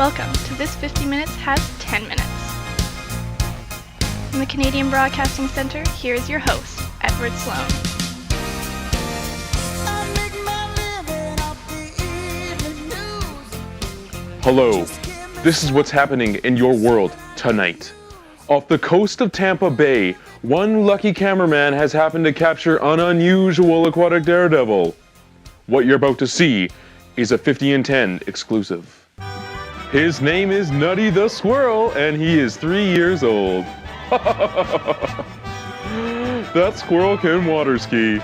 Welcome to This 50 Minutes Has 10 Minutes. From the Canadian Broadcasting Centre, here is your host, Edward Sloan. Hello, this is what's happening in your world tonight. Off the coast of Tampa Bay, one lucky cameraman has happened to capture an unusual aquatic daredevil. What you're about to see is a 50 in 10 exclusive. His name is Nutty the Squirrel, and he is 3 years old. That squirrel can water ski.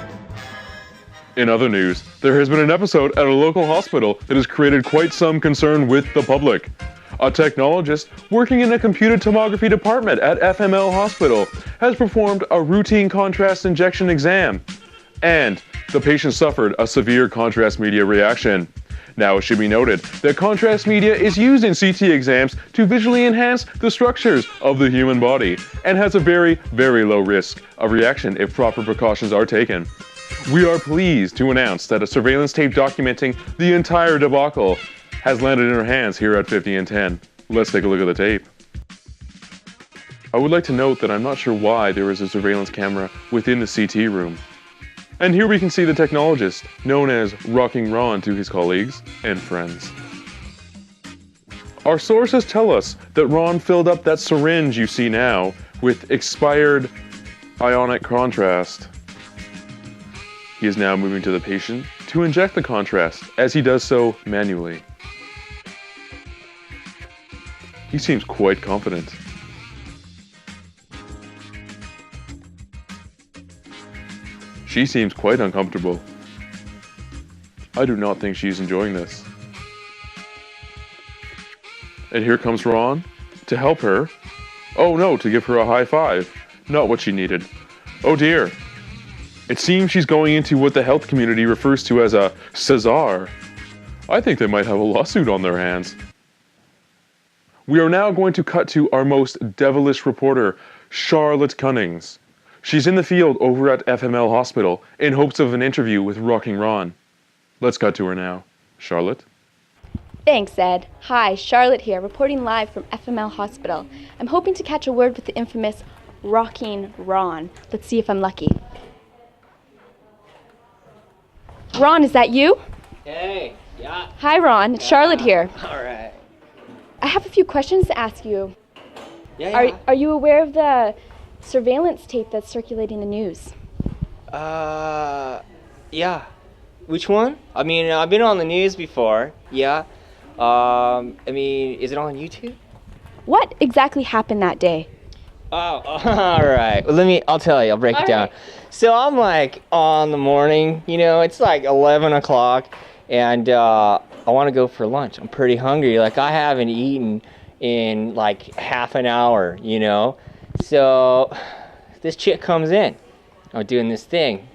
In other news, there has been an episode at a local hospital that has created quite some concern with the public. A technologist working in a computed tomography department at FML Hospital has performed a routine contrast injection exam, and the patient suffered a severe contrast media reaction. Now, it should be noted that contrast media is used in CT exams to visually enhance the structures of the human body and has a very, very low risk of reaction if proper precautions are taken. We are pleased to announce that a surveillance tape documenting the entire debacle has landed in our hands here at 50 in 10. Let's take a look at the tape. I would like to note that I'm not sure why there is a surveillance camera within the CT room. And here we can see the technologist, known as Rockin Ron to his colleagues and friends. Our sources tell us that Ron filled up that syringe you see now with expired ionic contrast. He is now moving to the patient to inject the contrast, as he does so manually. He seems quite confident. She seems quite uncomfortable. I do not think she's enjoying this. And here comes Ron to help her. Oh no, to give her a high five. Not what she needed. Oh dear. It seems she's going into what the health community refers to as a Cesar. I think they might have a lawsuit on their hands. We are now going to cut to our most devilish reporter, Charlotte Cunnings. She's in the field over at FML Hospital in hopes of an interview with Rockin Ron. Let's cut to her now. Charlotte? Thanks, Ed. Hi, Charlotte here, reporting live from FML Hospital. I'm hoping to catch a word with the infamous Rockin Ron. Let's see if I'm lucky. Ron, is that you? Hey, yeah. Hi, Ron. It's Charlotte here. All right. I have a few questions to ask you. Yeah. Are you aware of the surveillance tape that's circulating the news? Yeah. Which one? I mean, I've been on the news before. Yeah. I mean, is it on YouTube? What exactly happened that day? Oh, all right. Well, I'll tell you. I'll break it down. Right. So I'm like on the morning, it's like 11 o'clock, and I want to go for lunch. I'm pretty hungry. Like, I haven't eaten in like half an hour, So this chick comes in. I'm doing this thing,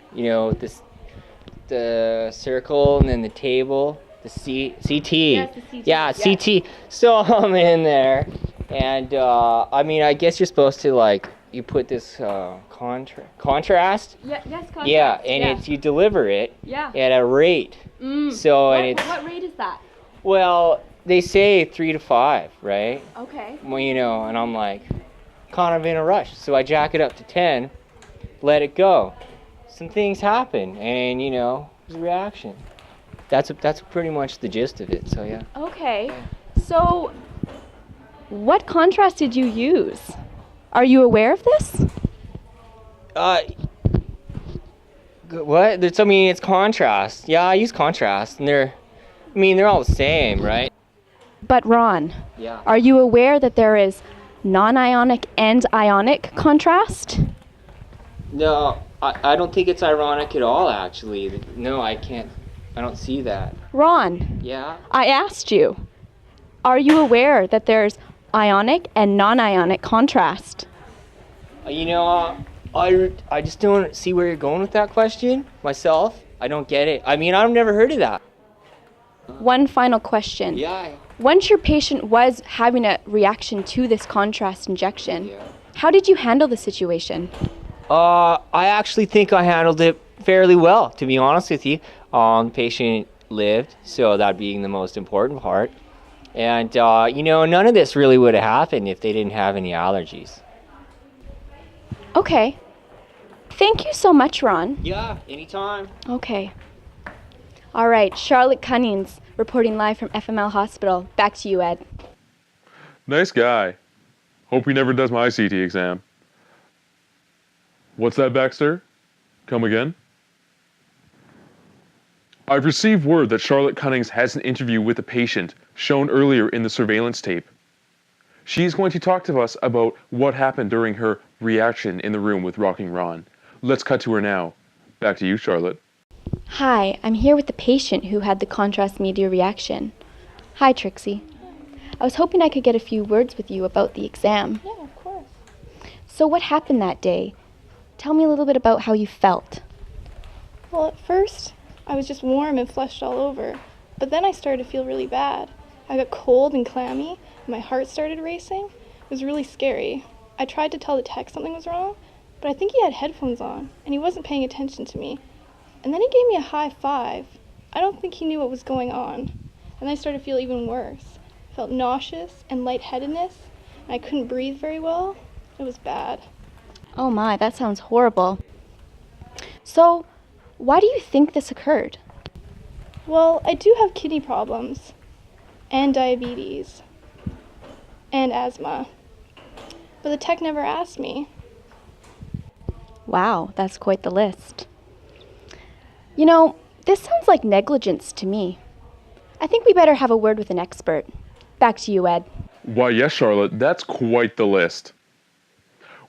the circle and then the table, the CT. Yes, the CT. Yeah, CT. So I'm in there, and I guess you're supposed to you put this contrast. Yes, contrast. Yeah, and you deliver it at a rate. So what rate is that? Well, they say 3 to 5, right? Okay. Well, and I'm like kind of in a rush, so I jack it up to 10, let it go. Some things happen, and there's a reaction. That's pretty much the gist of it. So yeah. Okay. So, what contrast did you use? Are you aware of this? What? It's contrast. Yeah, I use contrast, and they're all the same, right? But Ron, Yeah. are you aware that there is non-ionic and ionic contrast? No, I don't think it's ironic at all, actually. No, I can't. I don't see that. Ron, Yeah? I asked you, are you aware that there's ionic and non-ionic contrast? I just don't see where you're going with that question myself. I don't get it. I've never heard of that. One final question. Yeah. Once your patient was having a reaction to this contrast injection, Yeah. how did you handle the situation? I actually think I handled it fairly well, to be honest with you. The patient lived, so that being the most important part. And, none of this really would have happened if they didn't have any allergies. Okay. Thank you so much, Ron. Yeah, anytime. Okay. All right, Charlotte Cunnings reporting live from FML Hospital. Back to you, Ed. Nice guy. Hope he never does my CT exam. What's that, Baxter? Come again? I've received word that Charlotte Cunnings has an interview with a patient shown earlier in the surveillance tape. She's going to talk to us about what happened during her reaction in the room with Rockin Ron. Let's cut to her now. Back to you, Charlotte. Hi, I'm here with the patient who had the contrast media reaction. Hi, Trixie. I was hoping I could get a few words with you about the exam. Yeah, of course. So what happened that day? Tell me a little bit about how you felt. Well, at first, I was just warm and flushed all over, but then I started to feel really bad. I got cold and clammy, and my heart started racing. It was really scary. I tried to tell the tech something was wrong, but I think he had headphones on, and he wasn't paying attention to me. And then he gave me a high five. I don't think he knew what was going on. And then I started to feel even worse. I felt nauseous and lightheadedness, and I couldn't breathe very well. It was bad. Oh my, that sounds horrible. So, why do you think this occurred? Well, I do have kidney problems, and diabetes, and asthma. But the tech never asked me. Wow, that's quite the list. You know, this sounds like negligence to me. I think we better have a word with an expert. Back to you, Ed. Why, yes, Charlotte, that's quite the list.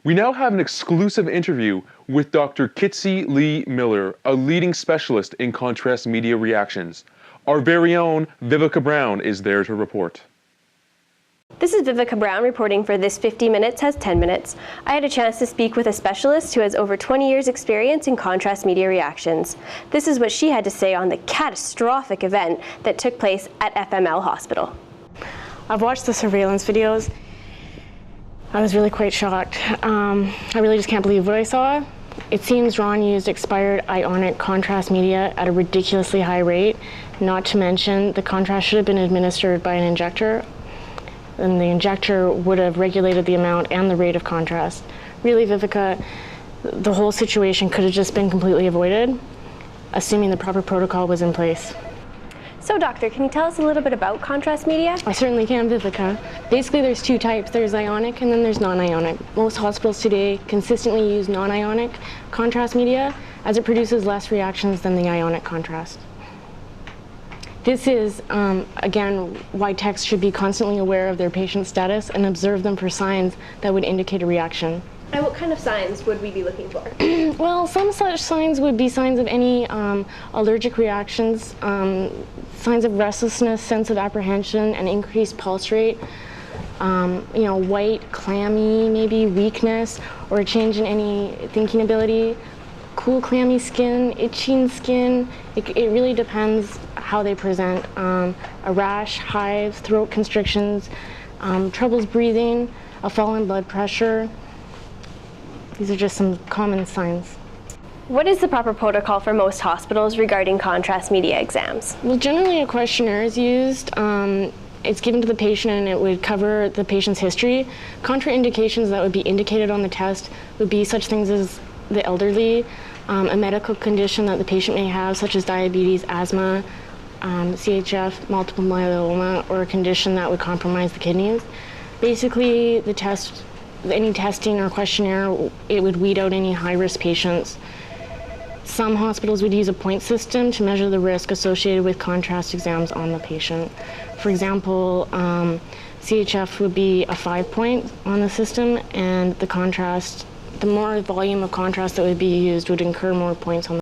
We now have an exclusive interview with Dr. Kitsy Lee Miller, a leading specialist in contrast media reactions. Our very own Vivica Brown is there to report. This is Vivica Brown reporting for This 50 Minutes Has 10 Minutes. I had a chance to speak with a specialist who has over 20 years experience in contrast media reactions. This is what she had to say on the catastrophic event that took place at FML Hospital. I've watched the surveillance videos. I was really quite shocked. I really just can't believe what I saw. It seems Ron used expired ionic contrast media at a ridiculously high rate. Not to mention, the contrast should have been administered by an injector, and the injector would have regulated the amount and the rate of contrast. Really, Vivica, the whole situation could have just been completely avoided, assuming the proper protocol was in place. So, doctor, can you tell us a little bit about contrast media? I certainly can, Vivica. Basically, there's two types. There's ionic and then there's non-ionic. Most hospitals today consistently use non-ionic contrast media as it produces less reactions than the ionic contrast. This is, again, why techs should be constantly aware of their patient status and observe them for signs that would indicate a reaction. And what kind of signs would we be looking for? Well, some such signs would be signs of any allergic reactions, signs of restlessness, sense of apprehension, and increased pulse rate. White, clammy, maybe weakness, or a change in any thinking ability. Cool, clammy skin, itching skin. It really depends how they present. A rash, hives, throat constrictions, troubles breathing, a fall in blood pressure. These are just some common signs. What is the proper protocol for most hospitals regarding contrast media exams? Well, generally a questionnaire is used. It's given to the patient and it would cover the patient's history. Contraindications that would be indicated on the test would be such things as the elderly, a medical condition that the patient may have, such as diabetes, asthma, CHF, multiple myeloma, or a condition that would compromise the kidneys. Basically, any testing or questionnaire, it would weed out any high-risk patients. Some hospitals would use a point system to measure the risk associated with contrast exams on the patient. For example, CHF would be a 5-point on the system, and the more volume of contrast that would be used would incur more points on the